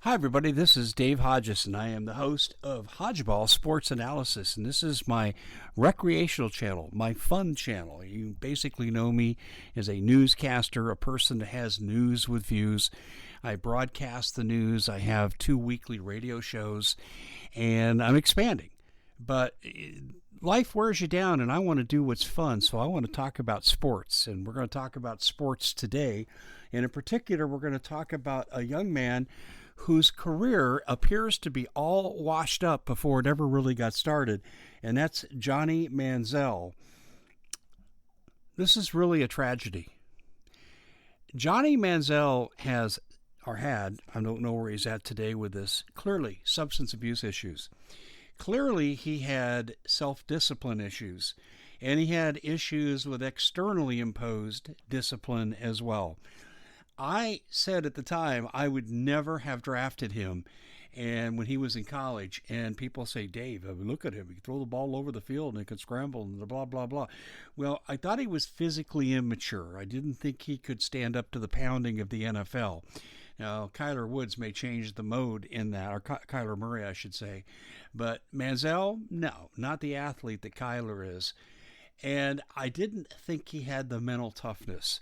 Hi, everybody. This is Dave Hodges, and I am the host of Hodgeball Sports Analysis. And this is my recreational channel, my fun channel. You basically know me as a newscaster, a person that has news with views. I broadcast the news. I have 2 weekly radio shows, and I'm expanding. But life wears you down, and I want to do what's fun, so I want to talk about sports. And we're going to talk about sports today. And in particular, we're going to talk about a young man whose career appears to be all washed up before it ever really got started, and that's Johnny Manziel. This is really a tragedy. Johnny Manziel had, I don't know where he's at today with this, clearly substance abuse issues. Clearly he had self-discipline issues, and he had issues with externally imposed discipline as well. I said at the time I would never have drafted him, and when he was in college, and people say, Dave, look at him. He can throw the ball over the field and he could scramble and blah, blah, blah. Well, I thought he was physically immature. I didn't think he could stand up to the pounding of the NFL. Now, Kyler Woods may change the mode in that, or Kyler Murray, I should say. But Manziel, no, not the athlete that Kyler is. And I didn't think he had the mental toughness.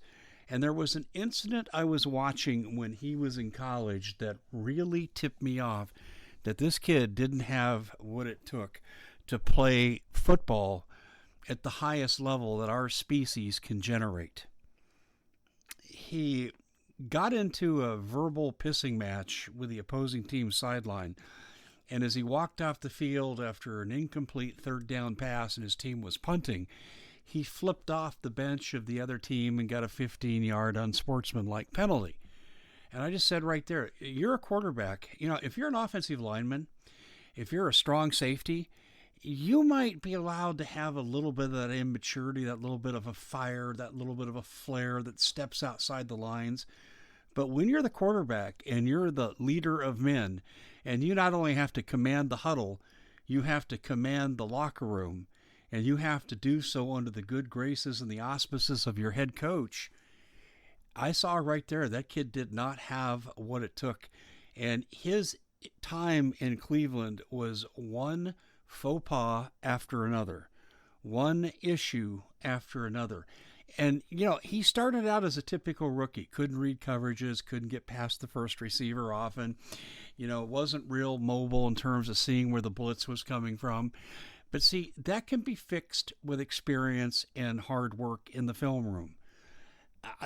And there was an incident I was watching when he was in college that really tipped me off that this kid didn't have what it took to play football at the highest level that our species can generate. He got into a verbal pissing match with the opposing team's sideline, and as he walked off the field after an incomplete third down pass and his team was punting, he flipped off the bench of the other team and got a 15-yard unsportsmanlike penalty. And I just said right there, you're a quarterback. You know, if you're an offensive lineman, if you're a strong safety, you might be allowed to have a little bit of that immaturity, that little bit of a fire, that little bit of a flair that steps outside the lines. But when you're the quarterback and you're the leader of men, and you not only have to command the huddle, you have to command the locker room, and you have to do so under the good graces and the auspices of your head coach. I saw right there that kid did not have what it took. And his time in Cleveland was one faux pas after another, one issue after another. And, you know, he started out as a typical rookie, couldn't read coverages, couldn't get past the first receiver often, wasn't real mobile in terms of seeing where the blitz was coming from. But see, that can be fixed with experience and hard work in the film room.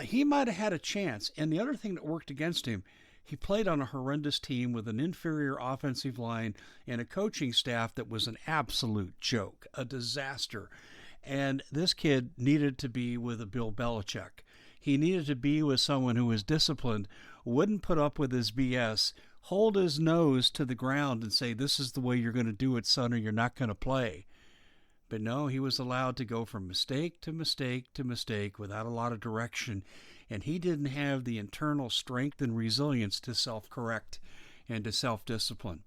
He might have had a chance. And the other thing that worked against him, he played on a horrendous team with an inferior offensive line and a coaching staff that was an absolute joke, a disaster. And this kid needed to be with a Bill Belichick. He needed to be with someone who was disciplined, wouldn't put up with his BS, hold his nose to the ground and say, this is the way you're going to do it, son, or you're not going to play. But no, he was allowed to go from mistake to mistake to mistake without a lot of direction, and he didn't have the internal strength and resilience to self-correct and to self-discipline.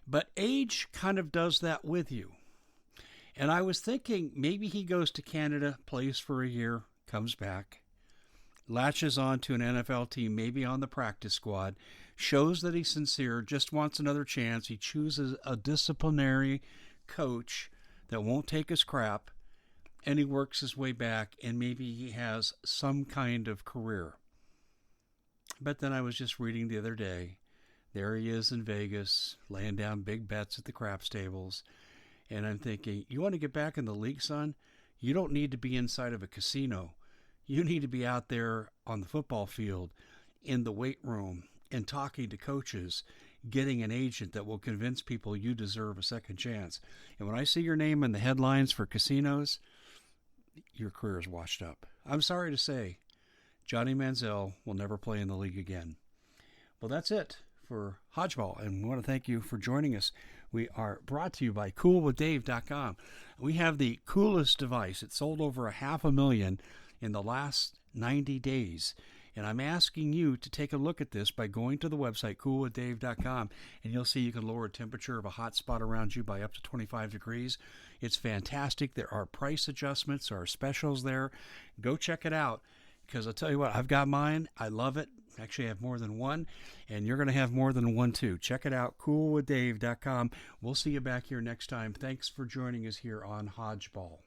But age kind of does that with you. And I was thinking maybe he goes to Canada, plays for a year, comes back, latches on to an NFL team, maybe on the practice squad, shows that he's sincere, just wants another chance. He chooses a disciplinary coach that won't take his crap, and he works his way back, and maybe he has some kind of career. But then I was just reading the other day, there he is in Vegas, laying down big bets at the craps tables, and I'm thinking, you want to get back in the league, son? You don't need to be inside of a casino. You need to be out there on the football field, in the weight room, and talking to coaches, getting an agent that will convince people you deserve a second chance. And when I see your name in the headlines for casinos, your career is washed up. I'm sorry to say, Johnny Manziel will never play in the league again. Well, that's it for Hodgeball, and we want to thank you for joining us. We are brought to you by coolwithdave.com. We have the coolest device. It sold over 500,000 in the last 90 days. And I'm asking you to take a look at this by going to the website, coolwithdave.com, and you'll see you can lower the temperature of a hot spot around you by up to 25 degrees. It's fantastic. There are price adjustments, there are specials there. Go check it out, because I'll tell you what, I've got mine. I love it. Actually, I have more than one, and you're going to have more than one too. Check it out, coolwithdave.com. We'll see you back here next time. Thanks for joining us here on Hodgeball.